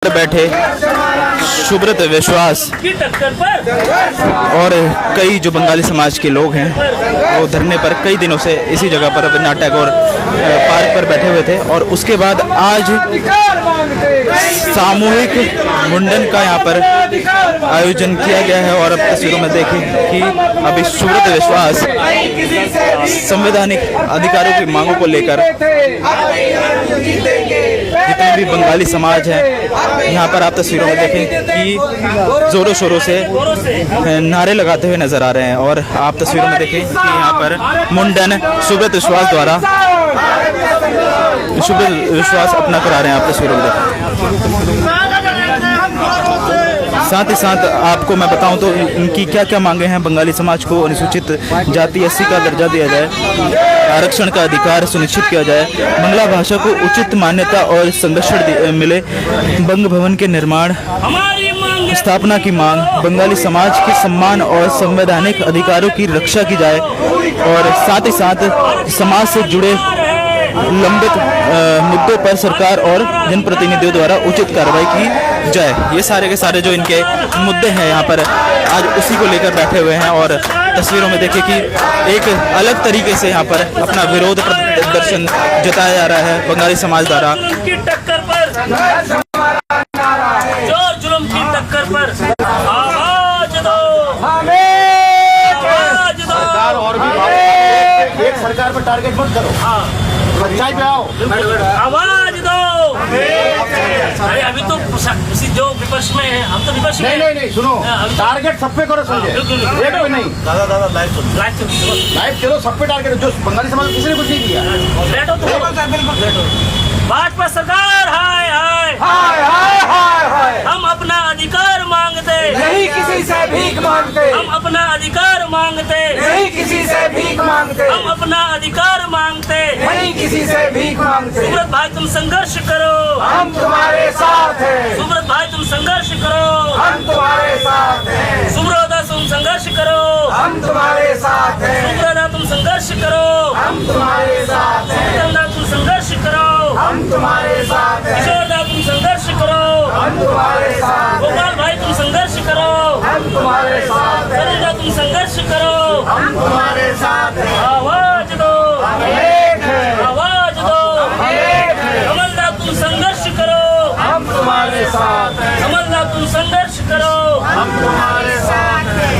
बैठे सुब्रत विश्वास और कई जो बंगाली समाज के लोग हैं वो धरने पर कई दिनों से इसी जगह पर रवींद्रनाथ टैगोर पार्क पर बैठे हुए थे। और उसके बाद आज सामूहिक मुंडन का यहाँ पर आयोजन किया गया है। और अब तस्वीरों में देखें कि अभी सुब्रत विश्वास संवैधानिक अधिकारों की मांगों को लेकर जितने भी बंगाली समाज है यहाँ पर आप तस्वीरों में देखें कि जोरों शोरों से नारे लगाते हुए नजर आ रहे हैं। और आप तस्वीरों में देखें कि यहाँ पर मुंडन सुब्रत विश्वास द्वारा सुब्रत विश्वास अपना करा रहे हैं। आप तस्वीरों में देखें। साथ ही साथ आपको मैं बताऊं तो इनकी क्या क्या मांगे हैं। बंगाली समाज को अनुसूचित जाति एससी का दर्जा दिया जाए, आरक्षण का अधिकार सुनिश्चित किया जाए, बांग्ला भाषा को उचित मान्यता और संरक्षण मिले, बंग भवन के निर्माण स्थापना की मांग, बंगाली समाज के सम्मान और संवैधानिक अधिकारों की रक्षा की जाए और साथ ही साथ समाज से जुड़े लंबित मुद्दों पर सरकार और जनप्रतिनिधियों द्वारा उचित कार्रवाई की जाए। ये सारे के सारे जो इनके मुद्दे हैं यहाँ पर आज उसी को लेकर बैठे हुए हैं। और तस्वीरों में देखिए कि एक अलग तरीके से यहाँ पर अपना विरोध प्रदर्शन जताया जा रहा है बंगाली समाज द्वारा। जुल्म की टक्कर पर आवाज दो, सरकार और भी एक सरकार पर टारगेट मत करो। सच्चाई पे आओ, आवाज दो। अरे अभी तो जो विपक्ष में है, हम तो विपक्ष में नहीं सुनो, टारगेट सब पे करो, समझे? एक पे नहीं। दादा लाइव चलो, सब पे टारगेट। जो बंगाली समाज किसी ने कुछ नहीं किया। बैठो तो भाजपा सरकार, हाय हाय हाय हाय हाय हाय। हम अपना अधिकार मांगते, नहीं किसी से भीख मांगते। हम अपना अधिकार मांगते, नहीं किसी से भीख मांगते। हम अपना अधिकार मांगते, नहीं किसी से भीख मांगते। सुब्रत भाई तुम संघर्ष करो, हम तुम्हारे साथ हैं। सुब्रत भाई तुम संघर्ष करो, हम तुम्हारे साथ हैं। सुब्रता तुम संघर्ष करो, हम तुम्हारे साथ हैं। सुब्रता तुम संघर्ष करो, हम तुम्हारे साथ हैं। सुब्रता तुम संघर्ष करो, हम तुम्हारे साथ हैं। किशोरदा तुम संघर्ष करो, हम तुम्हारे साथ हैं। गोपाल भाई तुम संघर्ष करो, हम तुम्हारे साथ हैं। सरोजा तुम संघर्ष करो, हम तुम्हारे साथ हैं। आवाज दो, हम एक हैं। आवाज दो, हम एक हैं। कमलदा तुम संघर्ष करो, हम तुम्हारे साथ हैं। कमलदा तुम संघर्ष करो, हम तुम्हारे साथ हैं।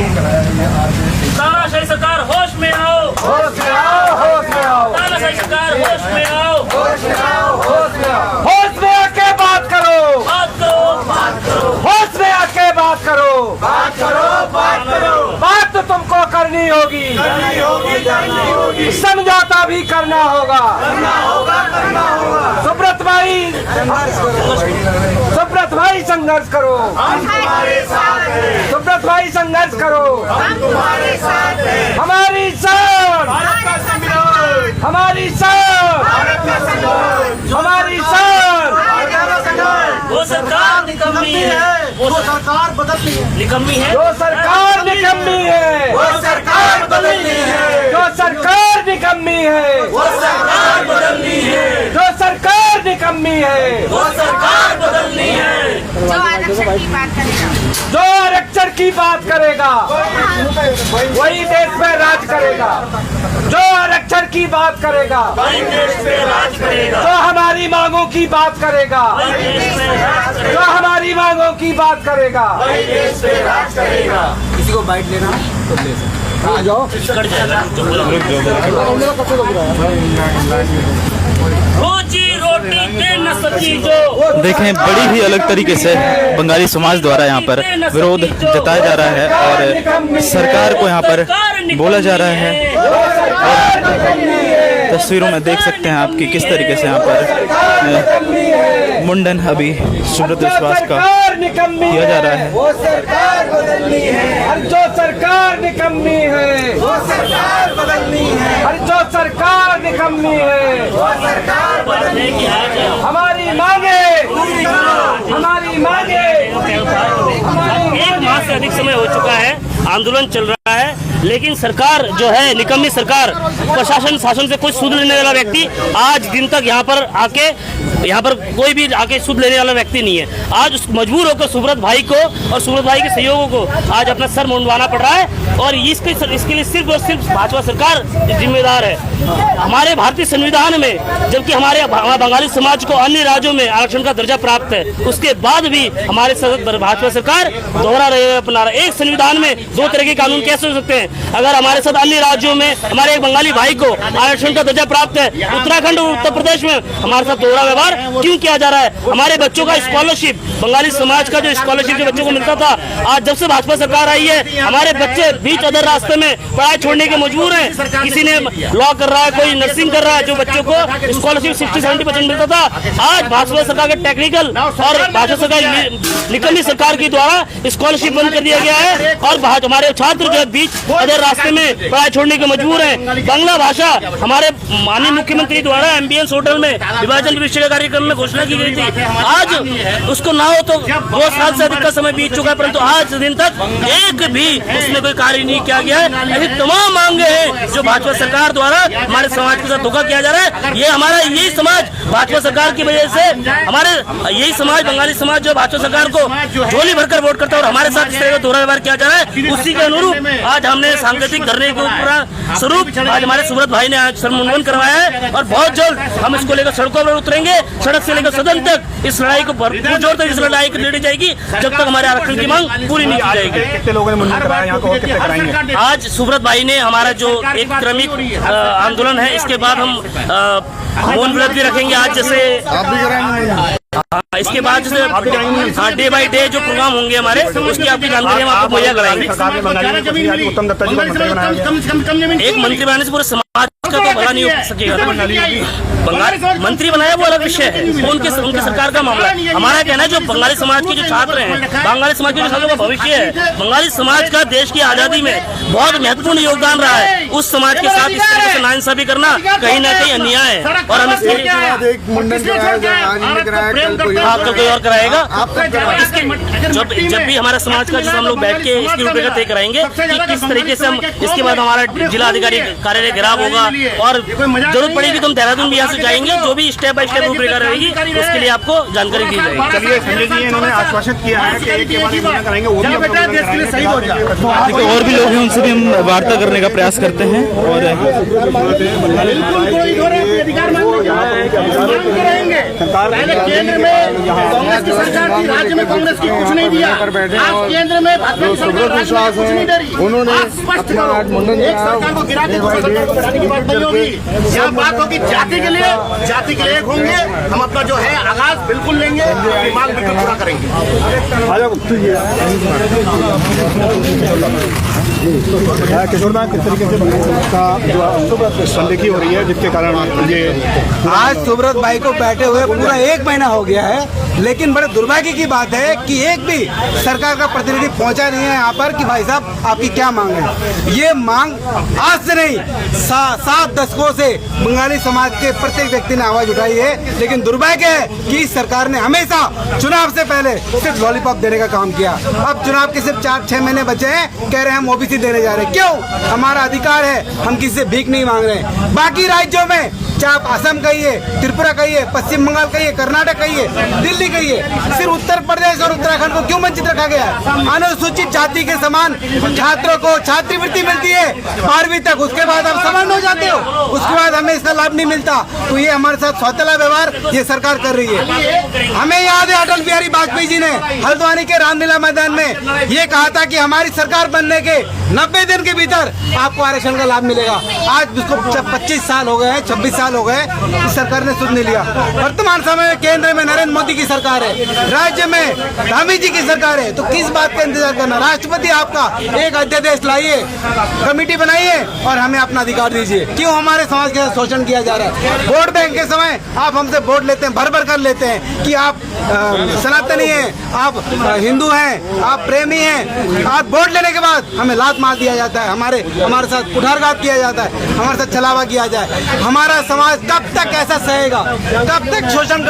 तानाशाही सरकार होश में आओ, होश में आओ, होश में आओ। तानाशाही सरकार होश में आओ, होश में आओ, होश में आओ। होश में आके बात करो, बात करो, बात करो, होश में आके बात करो, बात करो, बात करो। बात तो तुमको करनी होगी, करनी होगी, करनी होगी। समझौता भी करना होगा, करना होगा, करना होगा। सुब्रत भाई सुब्रत भाई संघर्ष करो, हम तुम्हारे साथ हैं। सुब्रत भाई संघर्ष करो, हम तुम्हारे साथ हैं। हमारी शान, भारत का संविधान, हमारी शान, भारत का संविधान, हमारी शान, भारत का संविधान। वो सरकार निकम्मी है, वो सरकार बदलनी है, निकम्मी है, जो सरकार निकम्मी है, वो सरकार बदलनी है, जो सरकार निकम्मी है, वो सरकार बदलनी है, जो सरकार निकम्मी है, वो सरकार बदलनी है। जो आरक्षण की बात करेगा, जो आरक्षण की बात करेगा वही देश में राज करेगा। जो आरक्षण की बात करेगा, वही देश पे राज करेगा, जो हमारी मांगों की बात करेगा, वही देश पे राज जो करेगा, हमारी मांगों की बात करेगा। वही देश पे राज करेगा। किसी को बाइट लेना तो ले सकते। आ जाओ, कट जाएगा, रोजी रोटी दे न सकी जो। देखें बड़ी ही अलग तरीके से बंगाली समाज द्वारा यहाँ पर विरोध जताया जा रहा है और सरकार को यहाँ पर बोला जा रहा है। और तस्वीरों में देख सकते हैं आप कि किस तरीके से यहाँ पर मुंडन अभी सुब्रत विश्वास का किया जा रहा है। वो सरकार बदलनी है, जो सरकार निकम्मी है, वो सरकार बदलनी है, जो सरकार निकम्मी है, वो सरकार बदलने की आज हमारी मांगे, हमारी मांगे, एक माह से अधिक समय हो चुका है, आंदोलन चल रहा है, लेकिन सरकार जो है निकम्मी सरकार, प्रशासन शासन से कुछ सुध लेने वाला व्यक्ति आज दिन तक यहाँ पर आके यहाँ पर कोई भी आके सुध लेने वाला व्यक्ति नहीं है। आज मजबूर होकर सुब्रत भाई को और सुब्रत भाई के सहयोगों को आज अपना सर मुंडवाना पड़ रहा है और इसके लिए सिर्फ और सिर्फ भाजपा सरकार जिम्मेदार है। हमारे भारतीय संविधान में जबकि हमारे बंगाली समाज को अन्य राज्यों में आरक्षण का दर्जा प्राप्त है, उसके बाद भी हमारे भाजपा सरकार दोहरा रहे अपना रहा। एक संविधान में दो तरह के कानून कैसे हो सकते हैं? अगर हमारे साथ अन्य राज्यों में हमारे एक बंगाली भाई को आरक्षण का दर्जा प्राप्त है, उत्तराखंड और उत्तर प्रदेश में हमारे साथ दोहरा व्यवहार क्यों किया जा रहा है? हमारे बच्चों का स्कॉलरशिप, बंगाली समाज का जो स्कॉलरशिप जो बच्चों को मिलता था, आज जब से भाजपा सरकार आई है हमारे बच्चे बीच अदर रास्ते में पढ़ाई छोड़ने के मजबूर हैं। किसी ने लॉ कर रहा है, कोई नर्सिंग कर रहा है। जो बच्चों को स्कॉलरशिप 60-70% मिलता था, आज भाजपा सरकार के टेक्निकल और भाजपा सरकार निकलनी सरकार के द्वारा स्कॉलरशिप बंद कर दिया गया है और हमारे छात्र जो बीच अदर रास्ते में पढ़ाई छोड़ने के मजबूर हैं। बांग्ला भाषा हमारे माननीय मुख्यमंत्री द्वारा एमबीएस होटल में विभाजन विषय कार्यक्रम में घोषणा की गई थी। आज उसको ना हो तो 2 साल से अधिक का समय बीत चुका है, परंतु आज दिन तक एक भी उसमें कोई कार्य नहीं किया गया है। ऐसी तमाम मांगे हैं जो भाजपा सरकार द्वारा हमारे समाज के साथ धोखा किया जा रहा है। ये हमारा यही समाज भाजपा सरकार की वजह से, हमारे यही समाज बंगाली समाज जो भाजपा सरकार को झोली भरकर वोट करता है और हमारे साथ इस तरह का दोहरा व्यवहार किया जा रहा है, उसी के अनुरूप आज हमने सांकेतिक धरने के ऊपर स्वरूप आज हमारे सुब्रत भाई ने आज सरमुंडन करवाया है और बहुत जल्द हम इसको लेकर सड़कों पर उतरेंगे। सड़क से लेकर सदन तक इस लड़ाई को भरपूर जोर तक इस लड़ाई को लड़ी जाएगी जब तक हमारे आरक्षण की मांग पूरी नहीं की जाएगी। कितने लोगों ने मुंडन कराया यहाँ को और कितने कराएंगे? आज सुब्रत भाई ने हमारा जो एक क्रमिक आंदोलन है, इसके बाद हम मौन व्रत भी रखेंगे। आज जैसे आप भी कराएंगे? इसके बाद जैसे डे बाय डे जो प्रोग्राम होंगे हमारे, उसकी आपकी जानकारी हम आपको मुहैया कराएंगे। उत्तम दत्ता जी को मंत्री बनाया गया। एक मंत्री बनाने से पूरे समाज का तो भला नहीं हो सकेगा। बंगाली मंत्री बनाया वो अलग विषय है, वो उनके सरकार का मामला है। हमारा कहना है जो बंगाली समाज के जो छात्र हैं, बंगाली समाज के जो छात्रों का भविष्य है, बंगाली समाज का देश की आजादी में बहुत महत्वपूर्ण योगदान रहा है। उस समाज के साथ इस तरह से नाइंसाफी करना कहीं ना कहीं अन्याय है और हम इसके कल कोई और कराएगा। जब भी हमारे समाज का हम लोग बैठ के इसकी रूपरेखा तय कराएंगे कि किस तरीके से हम इसके बाद हमारा जिला अधिकारी कार्यालय घेराव होगा और जरूरत पड़ेगी तो हम देहरादून भी यहाँ से जाएंगे। जो भी स्टेप बाय स्टेप रूपरेखा रहेगी उसके लिए आपको जानकारी दी जाएगी। चलिए, संजय जी इन्होंने आश्वासित किया है कि एक के बाद एक मुंडन कराएंगे, वो भी देश के लिए सही हो जाए। और भी लोग हैं, उनसे भी हम वार्ता करने का प्रयास करते हैं और केंद्र में कांग्रेस की सरकार थी, राज्य में कांग्रेस की कुछ नहीं दिया। आज केंद्र में भाजपा की सरकार विश्वास है, उन्होंने अपना मुंडन एक सरकार को गिरा के दूसरी सरकार को गिराने की बात नहीं होगी। यहाँ बात होगी जाति के लिए एक होंगे। हम अपना जो है आगाज बिल्कुल लेंगे, मांग बिल्कुल पूरा करेंगे। किशोर मैम, किस तरीके से संदेखी हो रही है जिसके कारण ये आज सुब्रत भाई को बैठे हुए पूरा 1 महीना हो गया है, लेकिन बड़े दुर्भाग्य की बात है कि एक भी सरकार का प्रतिनिधि पहुंचा नहीं है यहाँ पर कि भाई साहब आपकी क्या मांग है। ये मांग आज से नहीं 7 दशकों से बंगाली समाज के प्रत्येक व्यक्ति ने आवाज उठाई है, लेकिन दुर्भाग्य है कि इस सरकार ने हमेशा चुनाव से पहले सिर्फ लॉलीपॉप देने का काम किया। अब चुनाव के सिर्फ 4-6 महीने बचे हैं, कह रहे हैं हम ओबीसी देने जा रहे हैं। क्यों? हमारा अधिकार है, हम किसी से भीख नहीं मांग रहे। बाकी राज्यों में चाहे आप असम कहिए, त्रिपुरा कहिए, पश्चिम बंगाल कहिए, कर्नाटक कहिए, दिल्ली कहिए, सिर्फ उत्तर प्रदेश और उत्तराखंड को क्यों वंचित रखा गया है? अनुसूचित जाति के समान छात्रों को छात्रवृत्ति मिलती है 12वीं तक, उसके बाद आप सवर्ण हो जाते हो, उसके बाद हमें इसका लाभ नहीं मिलता। तो ये हमारे साथ सौतेला व्यवहार ये सरकार कर रही है। हमें याद है अटल बिहारी वाजपेयी जी ने हल्द्वानी के रामलीला मैदान में ये कहा था कि हमारी सरकार बनने के 90 दिन के भीतर आपको आरक्षण का लाभ मिलेगा। आज उसको 25 साल हो गए हैं, 26 साल हो गए, इस सरकार ने सुन नहीं लिया। वर्तमान समय में केंद्र में नरेंद्र मोदी की सरकार है, राज्य में धामी जी की सरकार है, तो किस बात का इंतजार करना? राष्ट्रपति आपका एक अध्यादेश लाइए, कमेटी बनाइए और हमें अपना अधिकार दीजिए। क्यों हमारे समाज के साथ शोषण किया जा रहा है? वोट बैंक के समय आप हमसे वोट लेते हैं, भर भर कर लेते हैं कि आप सनातनी हैं, आप हिंदू हैं, आप प्रेमी हैं। आप वोट लेने के बाद हमें लात मार दिया जाता है, हमारे साथ कुठारघात किया जाता है, हमारे साथ छलावा किया जाए। हमारा समाज कब तक ऐसा सहेगा? कब तक शोषण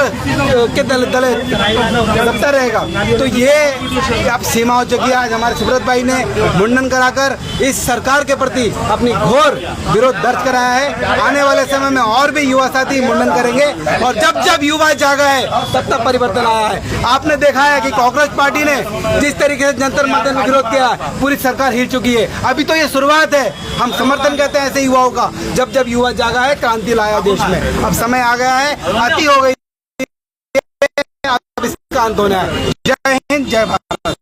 के दले दबता रहेगा? साहब। तो ये अब सीमा हो चुकी है। आज हमारे सुब्रत भाई ने मुंडन कराकर इस सरकार के प्रति अपनी घोर विरोध दर्ज कराया है। आने वाले समय में और भी युवा साथी मुंडन करेंगे और जब जब युवा जागा है तब तब परिवर्तन आया है। आपने देखा है कि कांग्रेस पार्टी ने जिस तरीके से जंतर मंतर में विरोध किया, पूरी सरकार हिल चुकी है। अभी तो ये शुरुआत है। हम समर्थन करते हैं ऐसे युवाओं का। जब जब युवा जागा है, क्रांति लाया देश में। अब समय आ गया है, अति हो गई, अब इसका अंत होना है। जय हिंद, जय भारत।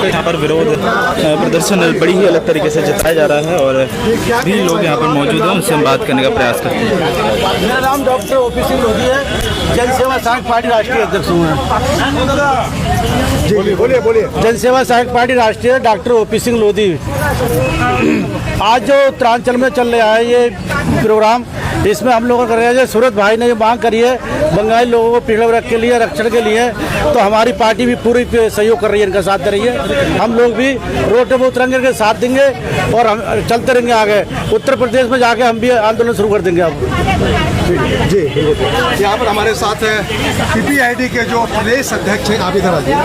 यहाँ पर विरोध प्रदर्शन बड़ी ही अलग तरीके से जताया जा रहा है और भी लोग यहाँ पर मौजूद हैं, उनसे हम बात करने का प्रयास करते हैं। मेरा नाम डॉक्टर ओपी सिंह लोधी है। जनसेवा सहायक पार्टी राष्ट्रीय अध्यक्ष हूँ। बोलिए। जनसेवा सहायक पार्टी राष्ट्रीय डॉक्टर ओपी सिंह लोधी। आज जो उत्तरांचल में चल रहा है ये प्रोग्राम, इसमें हम लोगों कर रहे हैं, सूरत भाई ने जो मांग करी है बंगाली लोगों को पीड़ित वर्ग के लिए रक्षण के लिए, तो हमारी पार्टी भी पूरी सहयोग कर रही है, इनका साथ दे रही है। हम लोग भी रोड पे उतरेंगे, इनके साथ देंगे और हम चलते रहेंगे आगे। उत्तर प्रदेश में जाके हम भी आंदोलन शुरू कर देंगे अब। जी, यहाँ पर हमारे साथ पीपीआईडी के जो प्रदेश अध्यक्ष हैं, आप इधर आ जाइए,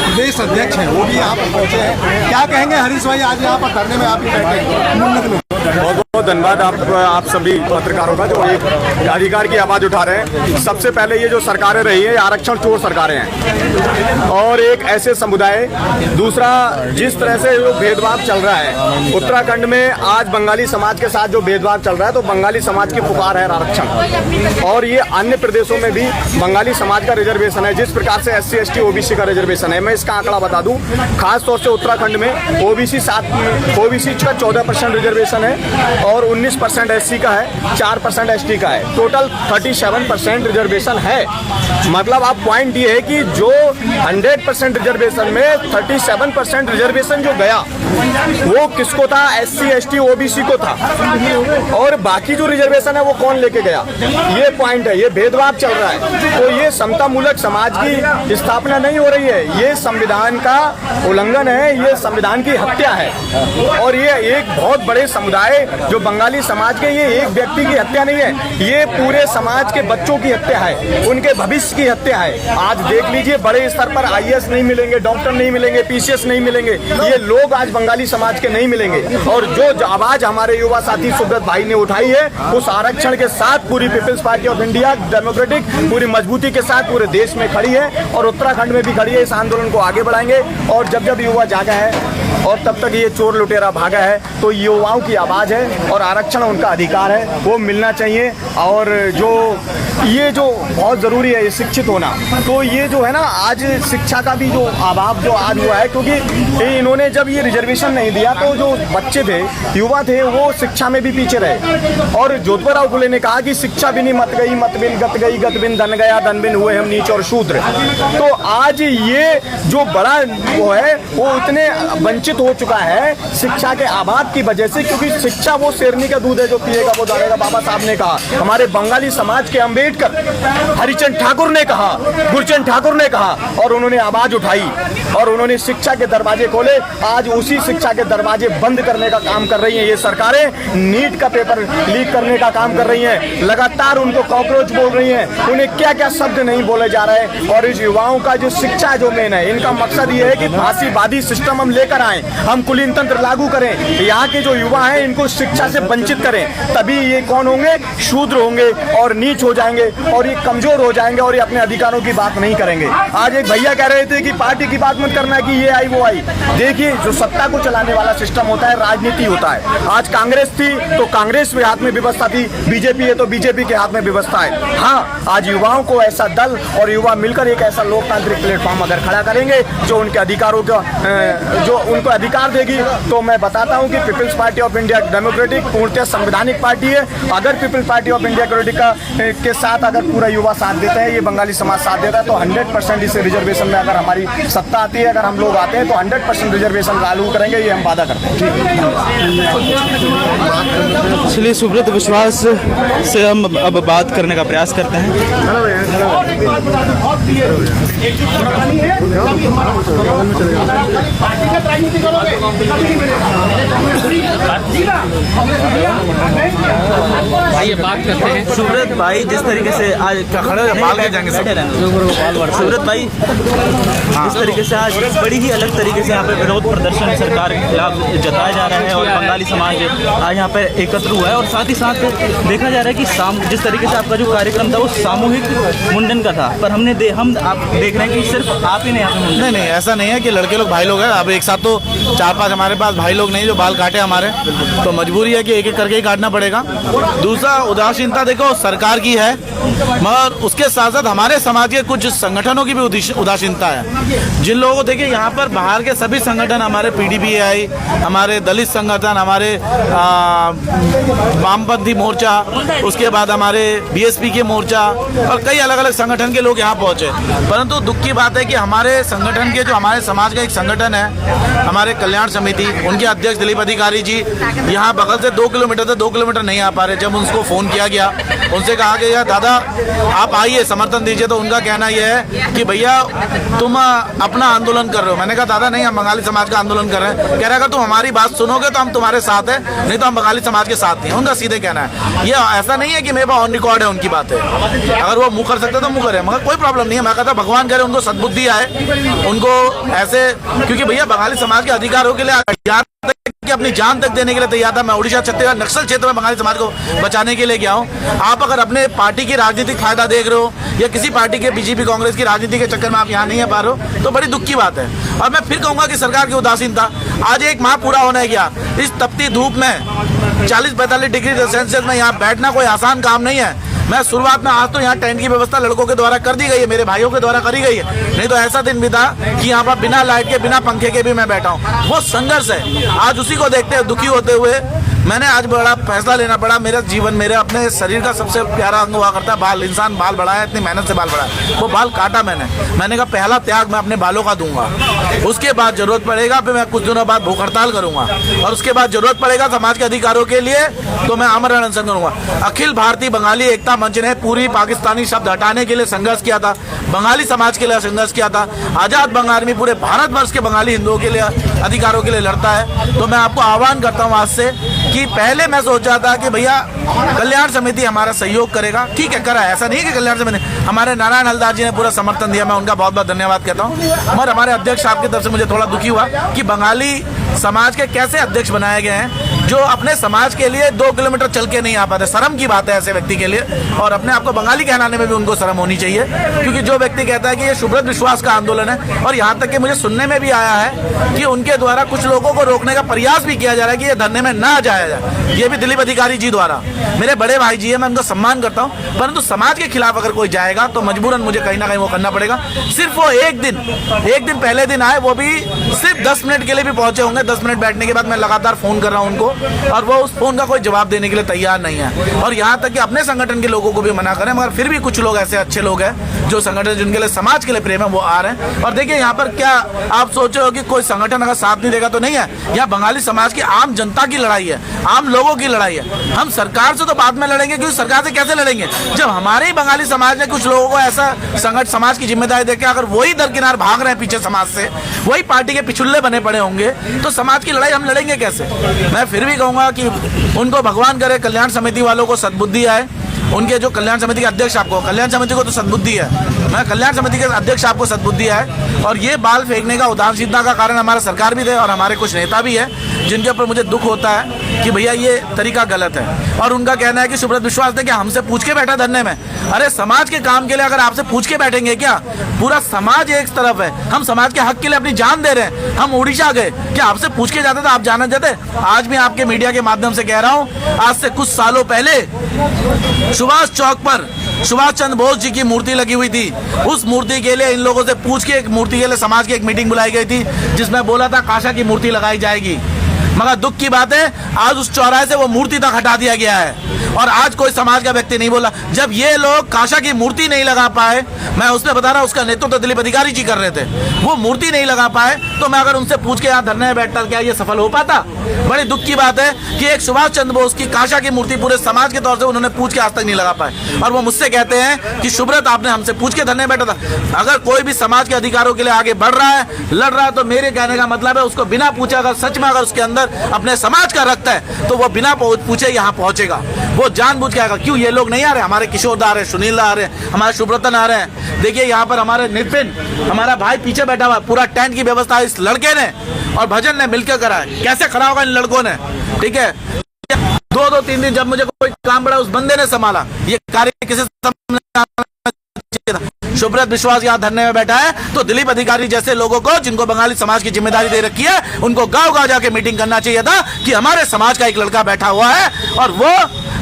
प्रदेश अध्यक्ष हैं, वो भी यहाँ पर पहुँचे हैं। क्या कहेंगे हरीश भाई, आज यहाँ पर धरने में आप ही बैठे? बहुत बहुत धन्यवाद आप सभी पत्रकारों का जो एक अधिकार की आवाज उठा रहे हैं। सबसे पहले ये जो सरकारें रही हैं, आरक्षण चोर सरकारें हैं और एक ऐसे समुदाय, दूसरा जिस तरह से जो भेदभाव चल रहा है उत्तराखंड में, आज बंगाली समाज के साथ जो भेदभाव चल रहा है, तो बंगाली समाज की पुकार है आरक्षण। और ये अन्य प्रदेशों में भी बंगाली समाज का रिजर्वेशन है, जिस प्रकार से SC ST OBC का रिजर्वेशन है। मैं इसका आंकड़ा बता दूं, खासतौर से उत्तराखंड में OBC का 14% रिजर्वेशन है और 19% SC का है, 4% ST का है, टोटल 37% रिजर्वेशन है। मतलब आप पॉइंट ये है कि जो 100% रिजर्वेशन में 37% रिजर्वेशन जो गया वो किसको था? SC ST OBC को था। और बाकी जो रिजर्वेशन है वो कौन लेके गया? ये पॉइंट है, ये भेदभाव चल रहा है। तो ये समतामूलक समाज की स्थापना नहीं हो रही है, ये संविधान का उल्लंघन है, ये संविधान की हत्या है। और ये एक बहुत बड़े समुदाय जो बंगाली समाज के, ये एक व्यक्ति की हत्या नहीं है, ये पूरे समाज के बच्चों की हत्या है, उनके भविष्य की हत्या है। आज देख लीजिए, बड़े स्तर पर IAS नहीं मिलेंगे, डॉक्टर नहीं मिलेंगे, PCS नहीं मिलेंगे, ये लोग आज बंगाली समाज के नहीं मिलेंगे। और जो आवाज हमारे युवा साथी सुब्रत भाई ने उठाई है, उस आरक्षण के साथ पूरी People's Party of India Democratic पूरी मजबूती के साथ पूरे देश में खड़ी है और उत्तराखंड में भी खड़ी है। इस आंदोलन को आगे बढ़ाएंगे और जब जब युवा जागा है और तब तक ये चोर लुटेरा भागा है, तो युवाओं की आवाज है और आरक्षण उनका अधिकार है, वो मिलना चाहिए। और ये जो बहुत जरूरी है, ये शिक्षित होना, तो ये जो है ना, आज शिक्षा का भी जो अभाव जो आज हुआ है, क्योंकि इन्होंने जब ये रिजर्वेशन नहीं दिया तो जो बच्चे थे, युवा थे, वो शिक्षा में भी पीछे रहे। और ज्योतिबा फुले ने कहा कि शिक्षा बिन मत गई, मत बिन गत गई, गत बिन धन गया, धन बिन हुए हम नीच और शूद्र। तो आज ये जो बड़ा वो है, वो इतने वंचित हो चुका है शिक्षा के अभाव की वजह से, क्योंकि शिक्षा वो शेरनी का दूध है, जो पिएगा वो जानेगा। बाबा साहब ने कहा, हमारे बंगाली समाज के अंबेडकर हरिचंद ठाकुर ने कहा, गुरचंद ठाकुर ने कहा, और उन्होंने आवाज उठाई और उन्होंने शिक्षा के दरवाजे खोले। आज उसी शिक्षा के दरवाजे बंद करने का काम कर रही हैं ये सरकारें। नीट का पेपर लीक करने का काम कर रही हैं, लगातार उनको कॉकरोच बोल रही हैं, उन्हें क्या क्या शब्द नहीं बोले जा रहे। और इस युवाओं का जो शिक्षा जो मेन है, इनका मकसद ये है कि फांसीवादी सिस्टम हम लेकर आए, हम कुलीन तंत्र लागू करें, यहाँ के जो युवा हैं इनको शिक्षा से वंचित करें, तभी ये कौन होंगे? शूद्र होंगे और नीच हो जाएंगे और ये कमजोर हो जाएंगे और ये अपने अधिकारों की बात नहीं करेंगे। आज एक भैया कह रहे थे कि पार्टी की बात मत करना कि ये आई वो आई। देखिए, जो सत्ता को चलाने वाला सिस्टम होता है, राजनीति होता है। आज कांग्रेस थी तो कांग्रेस के हाथ में व्यवस्था थी, बीजेपी है तो बीजेपी के हाथ में व्यवस्था है। हाँ, आज युवाओं को ऐसा दल और युवा मिलकर एक ऐसा लोकतांत्रिक प्लेटफॉर्म अगर खड़ा करेंगे जो उनके अधिकारों का जो उनको अधिकार देगी, तो मैं बताता हूं कि People's Party of India Democratic पूर्णतः संवैधानिक पार्टी है। अगर पीपल्स पार्टी ऑफ इंडिया के साथ अगर पूरा युवा साथ देता है, ये बंगाली समाज साथ देता है, तो 100% इस रिजर्वेशन में अगर हमारी सत्ता आती है, अगर हम लोग आते हैं, तो 100% रिजर्वेशन लागू करेंगे, ये हम वादा करते हैं। चलिए, सुब्रत विश्वास से हम अब बात करने का प्रयास करते हैं। होती है, एकजुटता बढ़ानी है, तभी हमारा पार्टीगत राजनीति करोगे कभी नहीं मिलेगा। भाई बात करते हैं सुब्रत भाई, जिस तरीके से आज खड़े बाल के जाएंगे सुब्रत भाई, जिस तरीके से आज बड़ी ही अलग तरीके से यहाँ पे विरोध प्रदर्शन सरकार के खिलाफ जताया जा रहा है और बंगाली समाज आज यहाँ पे एकत्र हुआ है और साथ ही साथ देखा जा रहा है कि जिस तरीके से आपका जो कार्यक्रम था वो सामूहिक मुंडन का था, पर हम देख रहे हैं कि सिर्फ आप ही ने यहाँ पे नहीं, ऐसा नहीं है कि लड़के लोग भाई लोग हैं। अब एक साथ तो 4-5 हमारे पास भाई लोग नहीं जो बाल काटे हमारे, तो मजबूरी है कि एक एक करके ही काटना पड़ेगा। दूसरा, उदासीनता देखो सरकार की है, मगर उसके साथ साथ हमारे समाज के कुछ संगठनों की भी उदासीनता है। जिन लोगों को देखिए यहाँ पर बाहर के सभी संगठन, हमारे PDPI, हमारे दलित संगठन, हमारे वामपंथी मोर्चा, उसके बाद हमारे BSP के मोर्चा और कई अलग अलग संगठन के लोग यहाँ पहुँचे, परंतु दुख की बात है कि हमारे संगठन के जो हमारे समाज का एक संगठन है, हमारे कल्याण समिति, उनके अध्यक्ष दिलीप अधिकारी जी यहाँ बगल से 2 किलोमीटर से 2 किलोमीटर नहीं आ पा रहे। जब उनको फ़ोन किया गया, उनसे कहा गया दादा आप आइए समर्थन दीजिए, तो उनका कहना यह है कि भैया तुम अपना आंदोलन कर रहे हो। मैंने कहा दादा नहीं, हम बंगाली समाज का आंदोलन कर रहे हैं। कह रहा अगर तुम हमारी बात सुनोगे तो हम तुम्हारे साथ हैं, नहीं तो हम बंगाली समाज के साथ नहीं। उनका सीधे कहना है, ये ऐसा नहीं है कि मेरे पास ऑन रिकॉर्ड है उनकी बातें, अगर वो मुँह कर सकते तो मुँह करे, मगर कोई प्रॉब्लम नहीं है। मैं कहता भगवान करे उनको सद्बुद्धि आए, उनको ऐसे, क्योंकि भैया बंगाली समाज के अधिकारों के लिए कि अपनी जान तक देने के लिए तैयार था। मैं उड़ीसा छत्तीसगढ़ नक्सल क्षेत्र में बंगाली समाज को बचाने के लिए गया हूँ। आप अगर अपने पार्टी की राजनीतिक फायदा देख रहे हो या किसी पार्टी के BJP कांग्रेस की राजनीति के चक्कर में आप यहाँ नहीं आ पा रहे हो तो बड़ी दुख की बात है। और मैं फिर कहूंगा कि सरकार की उदासीनता, आज 1 माह पूरा होने गया, इस तपती धूप में 40-45 डिग्री सेल्सियस में यहाँ बैठना कोई आसान काम नहीं है। मैं शुरुआत में, आज तो यहाँ टेंट की व्यवस्था लड़कों के द्वारा कर दी गई है, मेरे भाइयों के द्वारा करी गई है, नहीं तो ऐसा दिन भी था कि यहाँ पर बिना लाइट के बिना पंखे के भी मैं बैठा हूँ। वो संघर्ष है, आज उसी को देखते हुए दुखी होते हुए मैंने आज बड़ा फैसला लेना पड़ा। मेरा जीवन, मेरे अपने शरीर का सबसे प्यारा अंग हुआ करता है बाल। इंसान बाल बढ़ाया, इतनी मेहनत से बाल बढ़ाया, वो बाल काटा मैंने कहा पहला त्याग मैं अपने बालों का दूंगा, उसके बाद जरूरत पड़ेगा फिर मैं कुछ दिनों बाद भूख हड़ताल करूंगा, और उसके बाद जरूरत पड़ेगा समाज के अधिकारों के लिए तो मैं आमरण अनशन करूंगा। अखिल भारतीय बंगाली एकता मंच ने पूरी पाकिस्तानी शब्द हटाने के लिए संघर्ष किया था, बंगाली समाज के लिए संघर्ष किया था। आजाद बंग आर्मी पूरे भारतवर्ष के बंगाली हिंदुओं के लिए अधिकारों के लिए लड़ता है। तो मैं आपको आह्वान करता हूँ आज से कि पहले मैं सोचा था कि भैया कल्याण समिति हमारा सहयोग करेगा, ठीक है करा, ऐसा नहीं है कि कल्याण समिति, हमारे नारायण हलदार जी ने पूरा समर्थन दिया, मैं उनका बहुत बहुत धन्यवाद कहता हूँ। और हमारे अध्यक्ष साहब की तरफ से मुझे थोड़ा दुखी हुआ कि बंगाली समाज के कैसे अध्यक्ष बनाए गए हैं जो अपने समाज के लिए 2 किलोमीटर चल के नहीं आ पाते। शर्म की बात है ऐसे व्यक्ति के लिए, और अपने आप को बंगाली कहलाने में भी उनको शर्म होनी चाहिए, क्योंकि जो व्यक्ति कहता है कि ये सुब्रत विश्वास का आंदोलन है, और यहाँ तक कि मुझे सुनने में भी आया है कि उनके द्वारा कुछ लोगों को रोकने का प्रयास भी किया जा रहा है कि ये धरने में ना जाया जाए, ये भी दिलीप अधिकारी जी द्वारा। मेरे बड़े भाई जी है, मैं उनका सम्मान करता हूँ, परंतु समाज के खिलाफ अगर कोई जाएगा तो मजबूरन मुझे कहीं ना कहीं वो करना पड़ेगा। सिर्फ वो एक दिन पहले दिन आए, वो भी सिर्फ 10 मिनट के लिए भी पहुंचे होंगे। 10 मिनट बैठने के बाद मैं लगातार फोन कर रहा हूं उनको, और वो उस फोन का कोई जवाब देने के लिए तैयार नहीं है। और यहाँ तक कि अपने संगठन के लोगों को भी मना करें, मगर फिर भी कुछ लोग ऐसे अच्छे लोग हैं जो संगठन जिनके लिए समाज के लिए प्रेम है वो आ रहे हैं। और देखिए यहाँ पर क्या आप सोच रहे हो कि कोई संगठन अगर साथ नहीं देगा तो नहीं है, यहाँ बंगाली समाज की आम जनता की लड़ाई है, आम लोगों की लड़ाई है। हम सरकार से तो बाद में लड़ेंगे, क्योंकि सरकार से कैसे लड़ेंगे जब हमारे ही बंगाली समाज ने कुछ लोगों को ऐसा संगठन समाज की जिम्मेदारी देकर अगर वही दरकिनार भाग रहे हैं पीछे समाज से, वही पार्टी के पिछुल्ले बने पड़े होंगे, तो समाज की लड़ाई हम लड़ेंगे कैसे। मैं फिर भी कहूंगा कि उनको भगवान करे कल्याण समिति वालों को सद्बुद्धि आए, उनके जो कल्याण समिति के अध्यक्ष, आपको कल्याण समिति को तो सद्बुद्धि है, मैं कल्याण समिति के अध्यक्ष आपको सद्बुद्धि है। और ये बाल फेंकने का उदासीनता का कारण हमारा सरकार भी थे और हमारे कुछ नेता भी है, जिनके ऊपर मुझे दुख होता है कि भैया ये तरीका गलत है। और उनका कहना है कि सुब्रत विश्वास ने क्या हमसे पूछ के बैठा धरने में, अरे समाज के काम के लिए अगर आपसे पूछ के बैठेंगे क्या, पूरा समाज एक तरफ है, हम समाज के हक के लिए अपनी जान दे रहे हैं। हम उड़ीसा गए, क्या आपसे पूछ के जाते तो आप जाने देते। आज भी आपके मीडिया के माध्यम से कह रहा हूँ, आज से कुछ सालों पहले सुभाष चौक पर सुभाष चंद्र बोस जी की मूर्ति लगी हुई थी, उस मूर्ति के लिए इन लोगों से पूछ के एक मूर्ति के लिए समाज की एक मीटिंग बुलाई गई थी, जिसमें बोला था काशा की मूर्ति लगाई जाएगी। मगर दुख की बात है आज उस चौराहे से वो मूर्ति तक हटा दिया गया है और आज कोई समाज का व्यक्ति नहीं बोला। जब ये लोग काशा की मूर्ति नहीं लगा पाए, मैं उसने बता रहा उसका नेतृत्व तो दिलीप अधिकारी जी कर रहे थे, वो मूर्ति नहीं लगा पाए तो मैं अगर उनसे पूछ के यहाँ धरने में बैठता क्या ये सफल हो पाता? बड़ी दुख की बात है कि एक सुभाष चंद्र बोस की काशा की मूर्ति पूरे समाज के तौर से उन्होंने पूछ के आज तक नहीं लगा पाए और वो मुझसे कहते हैं कि सुब्रत आपने हमसे पूछ के धरने में बैठा था। अगर कोई भी समाज के अधिकारों के लिए आगे बढ़ रहा है, लड़ रहा है, तो मेरे कहने का मतलब है उसको बिना पूछे अगर सच में अगर उसके अंदर अपने समाज का रक्त है तो वो बिना पूछे यहाँ पहुंचेगा। वो जानबूझ के आएगा। क्यों ये लोग नहीं आ रहे? हमारे किशोर आ रहे हैं, सुनील आ रहे हैं, हमारे सुब्रतन आ रहे हैं। देखिए यहाँ पर हमारे नितिन हमारा भाई पीछे बैठा हुआ, पूरा टेंट की व्यवस्था इस लड़के ने और भजन ने मिलकर करा है। कैसे खड़ा होगा इन लड़कों ने? ठीक है, 2-3 दिन जब मुझे कोई काम पड़ा उस बंदे ने संभाला। ये कार्य किसी सुब्रत विश्वास यहाँ धरने में बैठा है तो दिलीप अधिकारी जैसे लोगों को जिनको बंगाली समाज की जिम्मेदारी दे रखी है उनको गांव-गांव जाके मीटिंग करना चाहिए था कि हमारे समाज का एक लड़का बैठा हुआ है और वो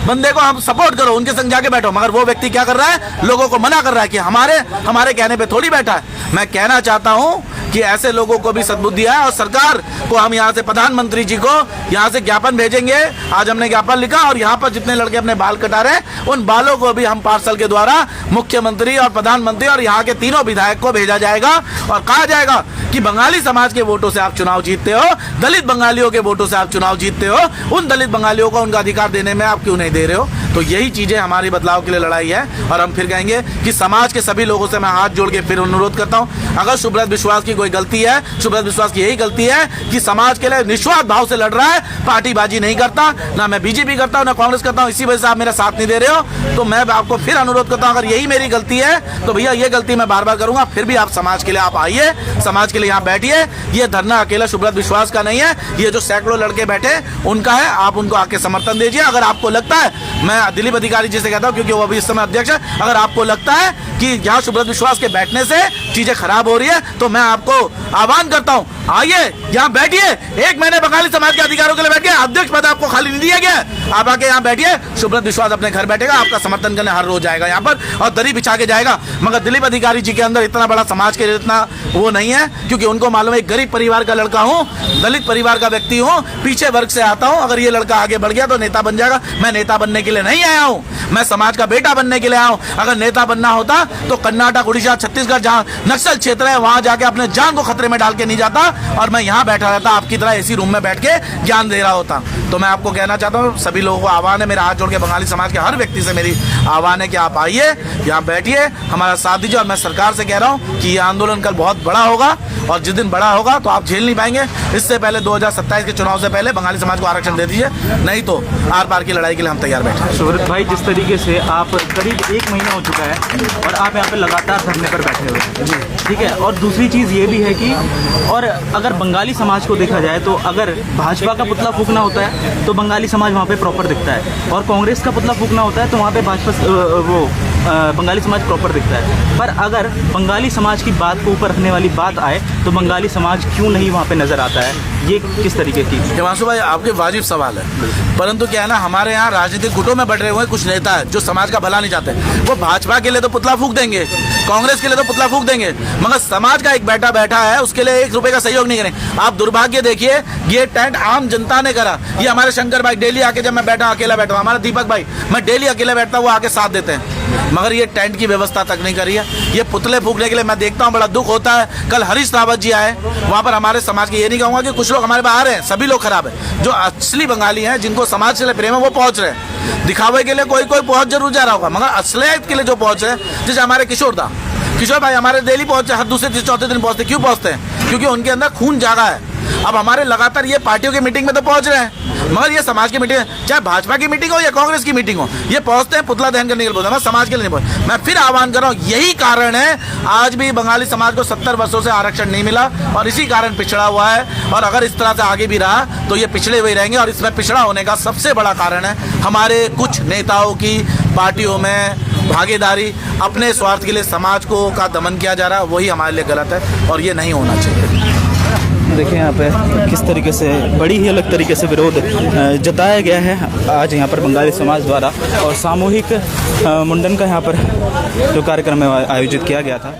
बंदे को हम सपोर्ट करो, उनके संग जाके बैठो। मगर वो व्यक्ति क्या कर रहा है? लोगों को मना कर रहा है कि हमारे कहने पे थोड़ी बैठा है। मैं कहना चाहता हूं कि ऐसे लोगों को भी सद्बुद्धि है और सरकार को हम यहाँ से प्रधानमंत्री जी को यहाँ से ज्ञापन भेजेंगे। आज हमने ज्ञापन लिखा और यहाँ पर जितने लड़के अपने बाल कटा रहे हैं उन बालों को भी हम पार्सल के द्वारा मुख्यमंत्री और प्रधानमंत्री और यहाँ के तीनों विधायक को भेजा जाएगा और कहा जाएगा कि बंगाली समाज के वोटों से आप चुनाव जीतते हो, दलित बंगालियों के वोटों से आप चुनाव जीतते हो, उन दलित बंगालियों को उनका अधिकार देने में आप क्यों नहीं दे रहे हो? तो यही चीजें हमारी बदलाव के लिए लड़ाई है और हम फिर कहेंगे कि समाज के सभी लोगों से मैं हाथ जोड़ के फिर अनुरोध करता हूं, अगर सुब्रत विश्वास की कोई गलती है, सुब्रत विश्वास की यही गलती है कि समाज के लिए निस्वार्थ भाव से लड़ रहा है, पार्टीबाजी नहीं करता, ना मैं बीजेपी करता हूं ना कांग्रेस करता हूं, इसी वजह से आप मेरा साथ नहीं दे रहे हो। तो मैं आपको फिर अनुरोध करता हूं, अगर यही मेरी गलती है तो भैया ये गलती मैं बार बार करूंगा, फिर भी आप समाज के लिए आप आइए, समाज के लिए यहाँ बैठिए। ये धरना अकेला सुब्रत विश्वास का नहीं है, ये जो सैकड़ों लड़के बैठे उनका है, आप उनको आके समर्थन दीजिए। अगर आपको लगता है, मैं दिलीप अधिकारी जी से कहता हूं क्योंकि वो अभी इस समय अध्यक्ष है, अगर आपको लगता है कि यहाँ सुब्रत विश्वास के बैठने से चीजें खराब हो रही है तो मैं आपको आह्वान करता हूँ, आइए यहाँ बैठिए। 1 महीने बंगाली समाज के अधिकारों के लिए बैठ गए, अध्यक्ष पद आपको खाली नहीं दिया गया, आप आके यहाँ बैठिए। सुब्रत विश्वास अपने घर बैठेगा, आपका समर्थन करने हर रोज आएगा यहाँ पर और दरी बिछा के जाएगा। मगर दिलीप अधिकारी जी के अंदर इतना बड़ा समाज के इतना वो नहीं है, क्योंकि उनको मालूम है गरीब परिवार का लड़का हूँ, दलित परिवार का व्यक्ति हूँ, पीछे वर्ग से आता हूँ। अगर ये लड़का आगे बढ़ गया तो नेता बन जाएगा। मैं नेता बनने के लिए नहीं आया हूँ, मैं समाज का बेटा बनने के लिए आया हूँ। अगर नेता बनना होता तो कर्नाटक, उड़ीसा, छत्तीसगढ़ जहाँ नक्सल क्षेत्र है वहां जाके अपने जान को खतरे में डाल के नहीं जाता और मैं यहाँ बैठा रहता आपकी तरह एसी रूम में बैठ के ज्ञान दे रहा होता। तो मैं आपको कहना चाहता हूँ, सभी लोगों को आह्वान है, मेरा हाथ जोड़ के बंगाली समाज के हर व्यक्ति से मेरी आह्वान है कि आप आइए, यहाँ बैठिए, हमारा साथ दीजिए। और मैं सरकार से कह रहा हूँ कि ये आंदोलन कल बहुत बड़ा होगा और जिस दिन बड़ा होगा तो आप झेल नहीं पाएंगे। इससे पहले 2027 के चुनाव से पहले बंगाली समाज को आरक्षण दे दीजिए, नहीं तो आर पार की लड़ाई के लिए हम तैयार बैठे। सुब्रत भाई, जिस तरीके से आप करीब 1 महीना हो चुका है और आप यहाँ पे लगातार धरने पर बैठे हुए हैं, ठीक है। और दूसरी चीज़ ये भी है कि और अगर बंगाली समाज को देखा जाए तो अगर भाजपा का पुतला फूकना होता है तो बंगाली समाज वहाँ पे प्रॉपर दिखता है और कांग्रेस का पुतला फूकना होता है तो वहाँ पे भाजपा बंगाली समाज प्रॉपर दिखता है। पर अगर बंगाली समाज की बात को ऊपर रखने वाली बात आए तो बंगाली समाज क्यों नहीं वहाँ पे नजर आता है? ये किस तरीके की? हिमांशु भाई, आपके वाजिब सवाल है, परंतु क्या है ना, हमारे यहाँ राजनीतिक गुटों में बढ़ रहे हुए कुछ नेता है जो समाज का भला नहीं चाहते। वो भाजपा के लिए तो पुतला फूक देंगे, कांग्रेस के लिए तो पुतला फूक देंगे, मगर समाज का एक बेटा बैठा है उसके लिए 1 रुपए का सहयोग नहीं करें। आप दुर्भाग्य देखिए, ये टेंट आम जनता ने करा। ये हमारे शंकर भाई डेली आके, जब मैं बैठा अकेला बैठा हूँ, हमारा दीपक भाई, मैं डेली अकेला बैठता हूँ, वो आके साथ देते हैं, मगर ये टेंट की व्यवस्था तक नहीं करी है। ये पुतले फूकने के लिए मैं देखता हूँ बड़ा दुख होता है। कल हरीश रावत जी आए, वहाँ पर हमारे समाज के, ये नहीं कहूँगा कि कुछ लोग हमारे बाहर हैं, सभी लोग खराब है। जो असली बंगाली हैं, जिनको समाज से प्रेम है, वो पहुँच रहे हैं। दिखावे के लिए कोई पहुँच जरूर जा रहा होगा, मगर असलियत के लिए जो पहुँच रहे हैं, जैसे हमारे किशोर भाई हमारे डेली पहुँचते, हर दूसरे चौथे दिन पहुँचते। क्यों पहुँचते हैं? क्योंकि उनके अंदर खून जागा है। अब हमारे लगातार ये पार्टियों की मीटिंग में तो पहुंच रहे हैं, मगर ये समाज की मीटिंग, चाहे भाजपा की मीटिंग हो या कांग्रेस की मीटिंग हो, ये पहुंचते हैं पुतला दहन करने के लिए, बोलते हैं समाज के लिए नहीं पहुंचते। मैं फिर आह्वान कर रहा हूँ, यही कारण है आज भी बंगाली समाज को 70 वर्षों से आरक्षण नहीं मिला और इसी कारण पिछड़ा हुआ है। और अगर इस तरह से आगे भी रहा तो ये पिछड़े हुए रहेंगे। और इसमें पिछड़ा होने का सबसे बड़ा कारण है हमारे कुछ नेताओं की पार्टियों में भागीदारी, अपने स्वार्थ के लिए समाज को का दमन किया जा रहा है, वही हमारे लिए गलत है और ये नहीं होना चाहिए। देखिए यहाँ पे किस तरीके से बड़ी ही अलग तरीके से विरोध जताया गया है आज यहाँ पर बंगाली समाज द्वारा, और सामूहिक मुंडन का यहाँ पर जो कार्यक्रम आयोजित किया गया था।